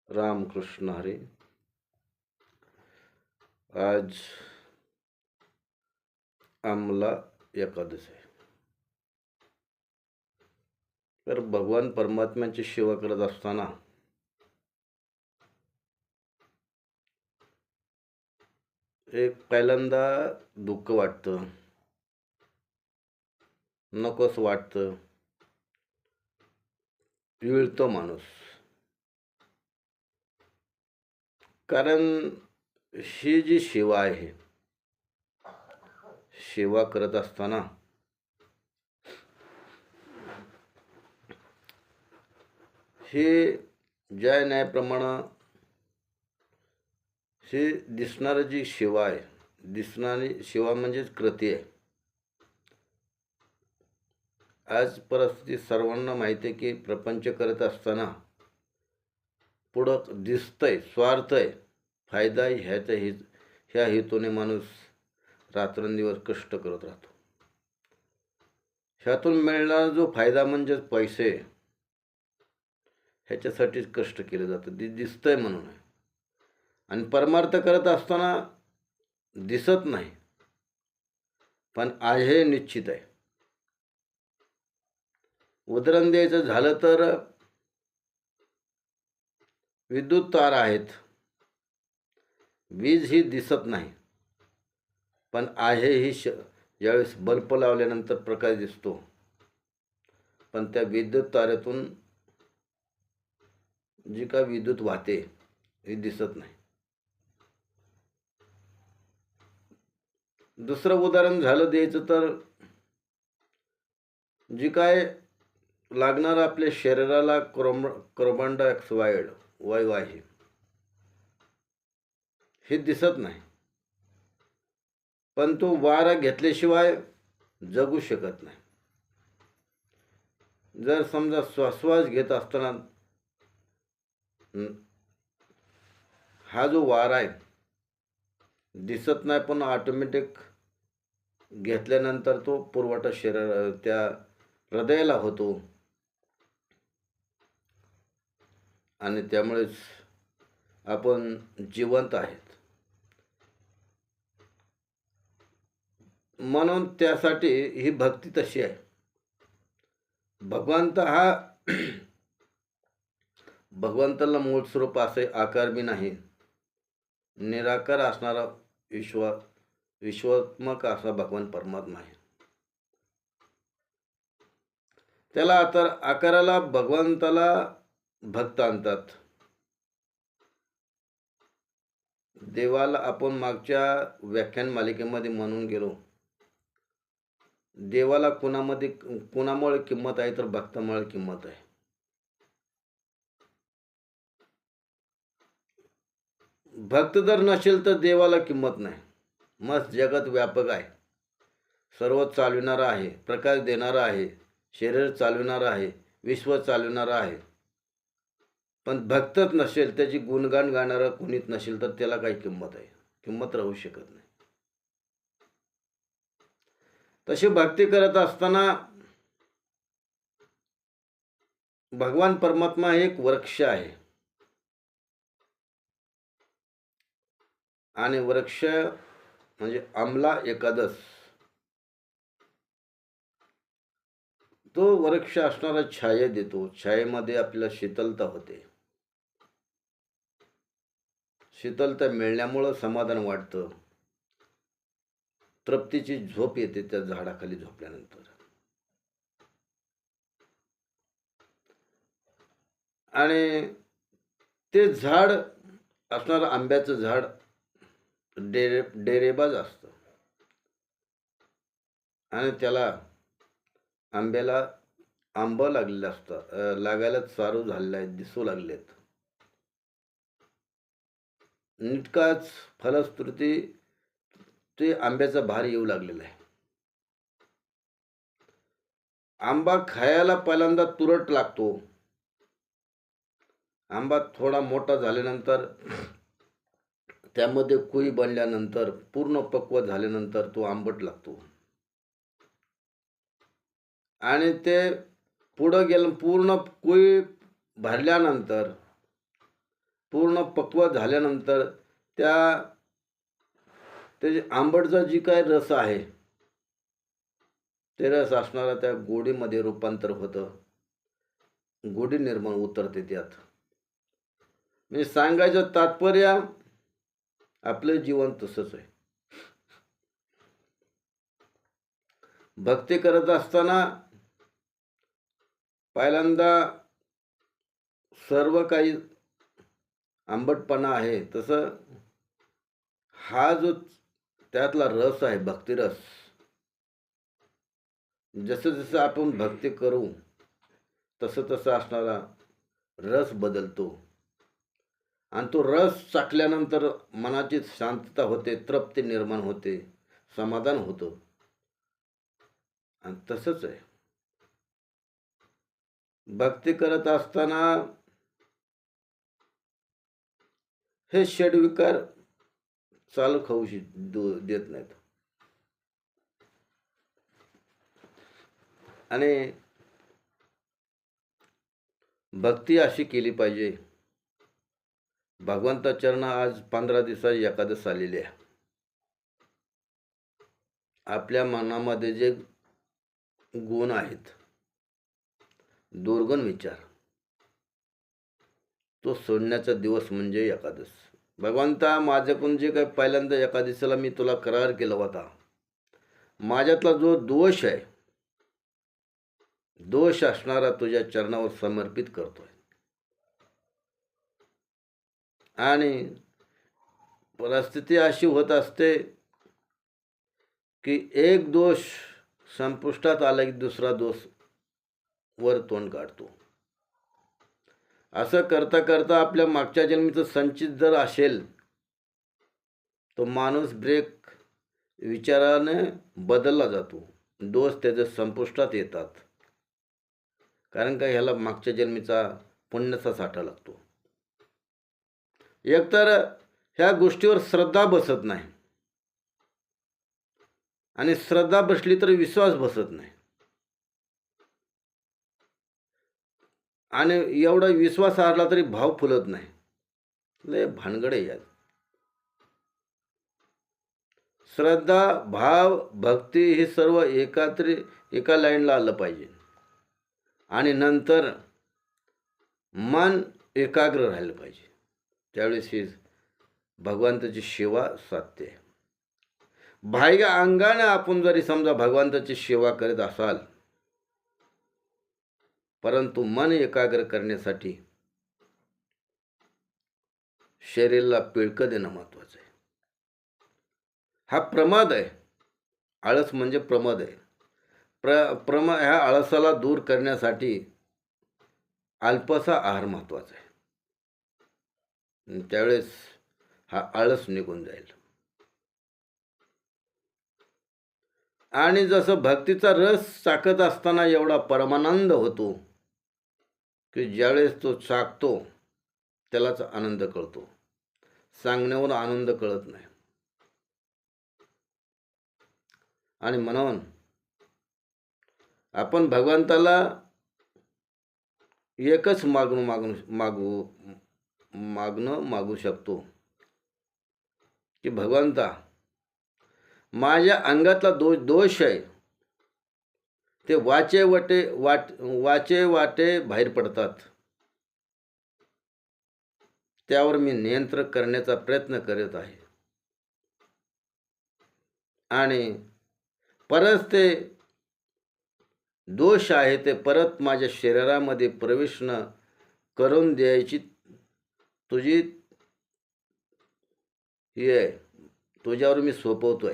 रामकृष्ण हरी. आज आम्हाला एकादश आहे. तर भगवान परमात्म्याची सेवा करत असताना एक पहिल्यांदा दुःख वाटतं, नकोस वाटतं, विळतो माणूस. कारण ही जी सेवा आहे, सेवा करत असताना हे ज्या न्यायाप्रमाणे हे दिसणारी जी सेवा आहे, दिसणारी सेवा म्हणजेच कृती आहे. आज परिस्थिती सर्वांना माहिती आहे की प्रपंच करत असताना पुढं दिसतंय, स्वार्थ आहे, फायदा ह्या हेतूने माणूस रात्रंदिवस कष्ट करत राहतो. ह्यातून मिळणारा जो फायदा म्हणजे पैसे, ह्याच्यासाठीच कष्ट केले जातं, ते दिसतंय म्हणून. आणि परमार्थ करत असताना दिसत नाही, पण आहे निश्चित आहे. उदाहरण द्यायचं झालं तर विद्युत तार आहेत, वीज ही दिसत नाही, पण आहे ही ज्यावेळेस बल्ब लावल्यानंतर प्रकाश दिसतो, पण त्या विद्युत तारेतून जी का विद्युत वाहते ही दिसत नाही. दुसरं उदाहरण झालं द्यायचं तर जी काय लागणार आपल्या शरीराला कार्बन डायऑक्साईड वायू आहे, हे दिसत नाही, पण तो वारा घेतल्याशिवाय जगू शकत नाही. जर समजा श्वास घेत असताना हा जो वारा आहे दिसत नाही, पण ऑटोमॅटिक घेतल्यानंतर तो पुरवठा त्या हृदयाला होतो, आणि त्यामुळेच आपण जिवंत आहेत. म्हणून त्यासाठी ही भक्ती तशी आहे. भगवंत हा भगवंताला मूळ स्वरूप असे आकार बी नाही, निराकार असणारा विश्वात्मक असा भगवान परमात्मा आहे. त्याला तर आकाराला भगवंताला भक्त आणतात. देवाला आपण मागच्या व्याख्यान मालिकेमध्ये म्हणून गेलो, देवाला कुणामुळे किंमत आहे तर भक्तामुळे किंमत आहे. भक्त जर नसेल तर देवाला किंमत नाही. मस्त जगत व्यापक आहे, सर्व चालविणारा आहे, प्रकाश देणारा आहे, शरीर चालविणारा आहे, विश्व चालविणारा आहे, पण भक्तच नसेल, त्याची गुणगान गाणारा कोणीच नसेल, तर त्याला काही किंमत आहे? किंमत राहू शकत नाही. तशी भक्ती करत असताना भगवान परमात्मा एक वृक्ष आहे, आणि वृक्ष म्हणजे आम्ला एकादश. तो वृक्ष असणारा छाया देतो, छायेमध्ये आपल्याला शीतलता होते. शीतलता मिळण्यामुळं समाधान वाटतं, तृप्तीची झोप येते त्या झाडाखाली झोपल्यानंतर. आणि ते झाड असणारं आंब्याचं झाड डेरेबाज असतं, आणि त्याला आंब्याला आंब लागलेलं असतं, लागायला चालू झालेलं आहे, दिसू लागलेत. नीटकाच फलश्रुती ते आंब्याचा भार येऊ लागलेला आहे. आंबा खायला पहिल्यांदा तुरट लागतो. आंबा थोडा मोठा झाल्यानंतर, त्यामध्ये कुई बनल्यानंतर, पूर्ण पक्व झाल्यानंतर तो आंबट लागतो. आणि ते पुढं गेलं, पूर्ण कुई भरल्यानंतर पूर्ण पक्व झाल्यानंतर त्याची आंबटचा जी काय रस आहे ते रस असणारा त्या गोडीमध्ये रूपांतर होतं, गोडी निर्माण उतरते त्यात. म्हणजे सांगायचं तात्पर्य आपलं जीवन तसंच आहे. भक्ती करत असताना पहिल्यांदा सर्व काही आंबटपणा आहे, तसं हा जो त्यातला रस आहे भक्तिरस, जसं जसं आपण भक्ती करू तसं तसं असणारा रस बदलतो आणि तो रस चाखल्यानंतर मनाची शांतता होते, तृप्ती निर्माण होते, समाधान होतं. आणि तसंच आहे भक्ती करत असताना हे षडविकार चालू खाऊ देत नाहीत. आणि भक्ती अशी केली पाहिजे. भगवंता चरण आज 15 दिवसाची एकादश आलेली आहे. आपल्या मनामध्ये जे गुण आहेत, दुर्गुण विचार, तो सोडण्याचा दिवस म्हणजे एकादश. भगवंता, माझ्याकडून जे काही पहिल्यांदा एकादशीला मी तुला करार केला होता, माझ्यातला जो दोष आहे, दोष असणारा तुझ्या चरणावर समर्पित करतोय. आणि परिस्थिती अशी होत असते की एक दोष संपुष्टात आला की दुसरा दोष वर तोंड काढतो. असं करता करता आपल्या मागच्या जन्मीचं संचित जर असेल, तो माणूस ब्रेक विचाराने बदलला जातो, दोष त्याच्या संपुष्टात येतात. कारण का, ह्याला मागच्या जन्मीचा पुण्याचा साठा लागतो. एकतर ह्या गोष्टीवर श्रद्धा बसत नाही, आणि श्रद्धा बसली तर विश्वास बसत नाही, आणि एवढा विश्वास आला तरी भाव फुलत नाही. लय भानगड आहे यात. श्रद्धा, भाव, भक्ती हे सर्व एका लाईनला आलं पाहिजे. आणि नंतर मन एकाग्र राहिलं पाहिजे. त्यावेळेस ही भगवंताची सेवा साध्य आहे. बाह्य अंगाने आपण जरी समजा भगवंताची सेवा करीत असाल, परंतु मन एकाग्र करण्यासाठी शरीराला पिळकं देणं महत्वाचं आहे. हा प्रमाद आहे. आळस म्हणजे प्रमाद आहे. ह्या आळसाला दूर करण्यासाठी अल्पसा आहार महत्वाचा आहे. त्यावेळेस हा आळस निघून जाईल. आणि जसं भक्तीचा रस चाकत असताना एवढा परमानंद होतो की ज्यावेळेस तो चाकतो त्यालाच आनंद कळतो, सांगण्यावर आनंद कळत नाही. आणि म्हणून आपण भगवंताला एकच मागू शकतो की भगवंता, माझ्या अंगातला दोष आहे ते वाचे वाटे बाहेर पडतात, त्यावर मी नियंत्रण करण्याचा प्रयत्न करत आहे. आणि परत ते दोष आहे ते परत माझ्या शरीरामध्ये प्रवेश न करून द्यायची तुझी हे तुझ्यावर मी सोपवतोय.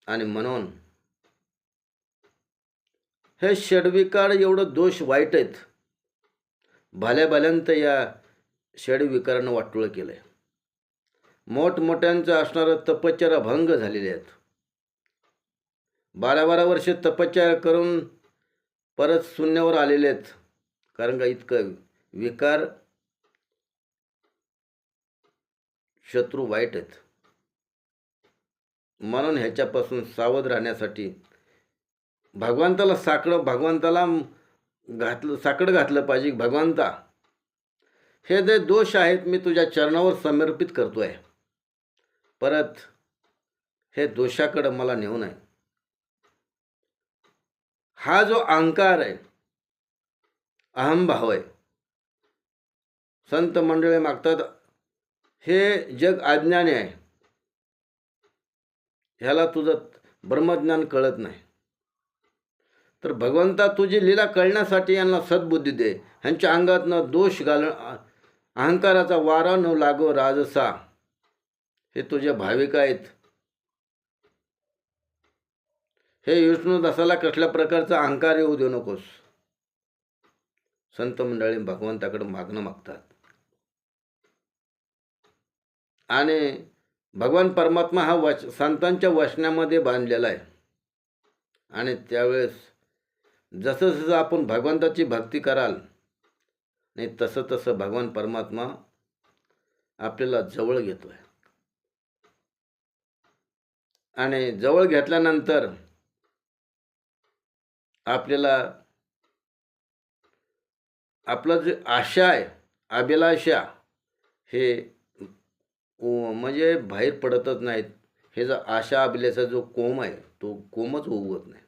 आणि म्हणून हे षडविकार एवढं दोष वाईट आहेत, भल्यांत या षडविकारानं वाटोळं केलंय. मोठमोठ्यांचं असणारं तपश्चर्या भंग झालेले आहेत. 12 वर्ष तपश्चर्या करून परत शून्यावर आलेले आहेत. कारण का, इतकं विकार शत्रू वाईट आहेत. म्हणून ह्याच्यापासून सावध राहण्यासाठी भगवंताला साकडं घातलं पाहिजे. भगवंता, हे जे दोष आहेत मी तुझ्या चरणावर समर्पित करतोय. परत हे दोषाकडे मला नेऊ नये. हा जो अहंकार आहे, अहंभाव आहे, संत मंडळी मागतात हे जग अज्ञानी आहे, ह्याला तुझं ब्रह्मज्ञान कळत नाही. तर भगवंता तुझी लीला कळण्यासाठी यांना सद्बुद्धी दे. ह्यांच्या अंगातनं दोष अहंकाराचा वारा न लागो राजसा. हे तुझे भाविक आहेत. हे विष्णुदासाला कसल्या प्रकारचा अहंकार येऊ देऊ नकोस. संत मंडळी भगवंताकडे मागणं मागतात. आणि भगवान परमात्मा हा संतांच्या वचनामध्ये बांधलेला आहे. आणि त्यावेळेस जसं जसं आपण भगवंताची भक्ती कराल नाही तसं तसं भगवान परमात्मा आपल्याला जवळ घेतोय. आणि जवळ घेतल्यानंतर आपल्याला आपलं जे आशा आहे, अभिलाषा हे म्हणजे बाहेर पडतच नाहीत. हे जो आशा अभिलाषा जो कोम आहे तो कोमच उगवत नाही.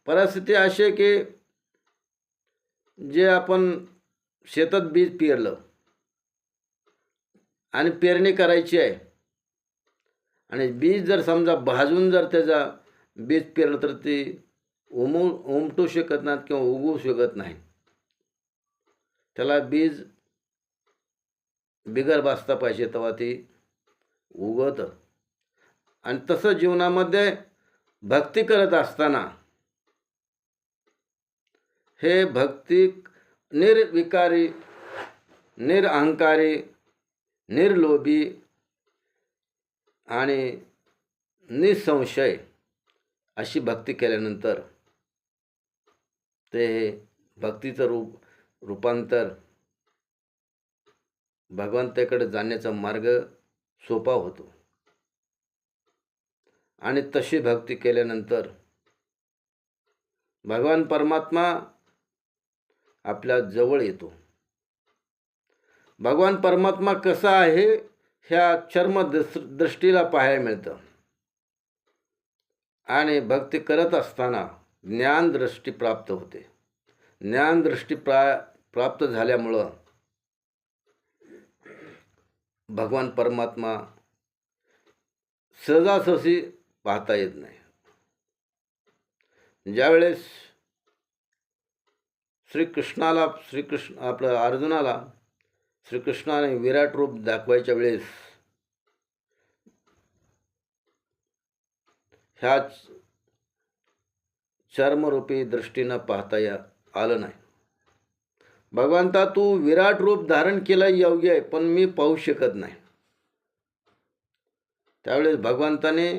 परिस्थिती अशी आहे की जे आपण शेतात बीज पेरलं आणि पेरणी करायची आहे आणि बीज जर समजा भाजून जर त्याचा बीज पेरलं तर ते उमटू शकत नाहीत किंवा उगवू शकत नाही. त्याला बीज बिगर भाजता पाहिजे तेव्हा ती उगवतं. आणि तसं जीवनामध्ये भक्ती करत असताना हे भक्ती निर्विकारी, निरअहंकारी, निर्लोभी आणि निसंशय अशी भक्ती केल्यानंतर ते भक्तीचं रूपांतर भगवंताकडे जाण्याचा मार्ग सोपा होतो. आणि तशी भक्ती केल्यानंतर भगवान परमात्मा आपल्या जवळ येतो. भगवान परमात्मा कसा आहे ह्या चर्म दृष्टीला पाहायला मिळतं. आणि भक्ती करत असताना ज्ञान दृष्टी प्राप्त होते. ज्ञान दृष्टी प्राप्त झाल्यामुळं भगवान परमात्मा सहजासहजी पाहता येत नाही. ज्यावेळेस आपलं अर्जुनाला श्रीकृष्णाने विराट रूप दाखवायच्या वेळेस ह्या चर्मरूपी दृष्टीनं पाहता आलं नाही. भगवंता तू विराट रूप धारण केलं योग्य आहे, पण मी पाहू शकत नाही. त्यावेळेस भगवंताने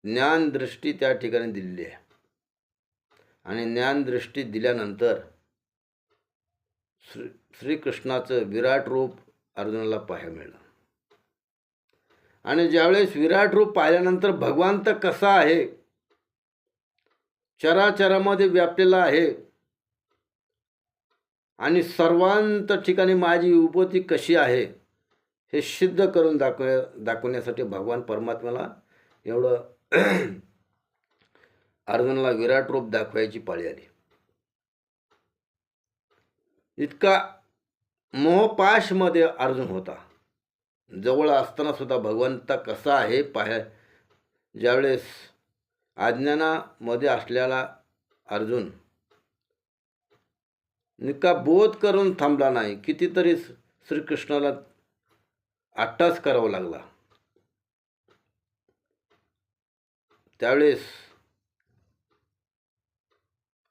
ज्ञान दृष्टी त्या ठिकाणी दिलेली आहे. आणि ज्ञान दृष्टी दिल्यानंतर श्रीकृष्णाचं विराट रूप अर्जुनाला पाहायला मिळालं. आणि ज्यावेळेस विराट रूप पाहिल्यानंतर भगवंत कसा आहे, चराचरामध्ये व्यापलेला आहे आणि सर्वांत ठिकाणी माझी उपस्थिती कशी आहे हे सिद्ध करून दाखवण्यासाठी भगवान परमात्म्याला एवढं अर्जुनाला विराट रूप दाखवायची पाळी आली. इतका मोहपाशमध्ये अर्जुन होता. जवळ असताना सुद्धा भगवंता कसा आहे ज्यावेळेस अज्ञानामध्ये असलेला अर्जुन निका बोध करून थांबला नाही. कितीतरी श्रीकृष्णाला अट्टास करावा लागला. त्यावेळेस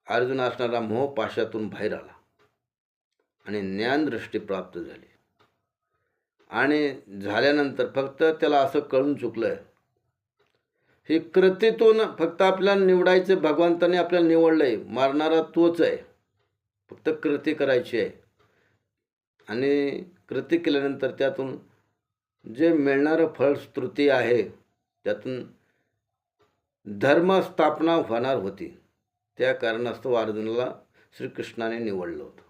अर्जुन असणारा मोहपाशातून बाहेर आला आणि ज्ञानदृष्टी प्राप्त झाली. आणि झाल्यानंतर फक्त त्याला असं कळून चुकलं ही कृतीतून फक्त आपल्याला निवडायचं, भगवंताने आपल्याला निवडलंय, मारणारा तोच आहे, फक्त कृती करायची आहे. आणि कृती केल्यानंतर त्यातून जे मिळणारं फलश्रुती आहे त्यातून धर्मस्थापना होणार होती. त्या कारणास्तव अर्जुनाला श्रीकृष्णाने निवडलं होतं.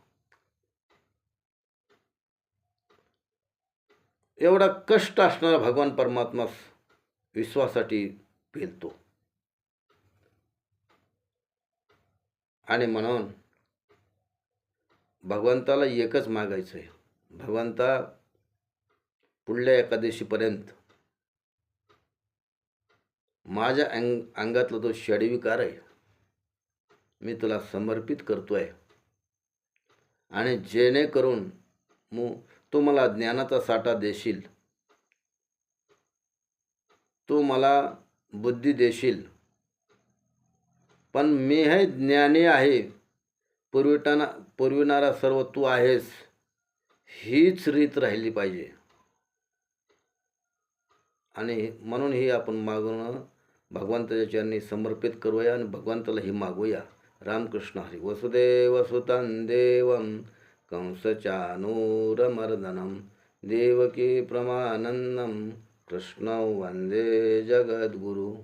एवढा कष्ट असणारा भगवान परमात्मा विश्वासाठी पेलतो. आणि म्हणून भगवंताला एकच मागायचं आहे, भगवंता पुढल्या एकादशीपर्यंत माझ्या अंगातला तो षडविकार आहे मी तुला समर्पित करतोय, आणि जेणेकरून तू मला ज्ञानाचा साठा देशील, तू मला बुद्धी देशील. पण मी हे ज्ञानी आहे, पुरविणारा सर्व तू आहेस, हीच रीत राहिली पाहिजे. आणि म्हणून ही आपण मागणं भगवंताच्या चरणी समर्पित करूया आणि भगवंताला ही मागूया. रामकृष्ण हरी. वसुदेव सुतं देवं कंसचानूरमर्दनं देवकी प्रमानंदं कृष्णं वंदे जगद्गुरु.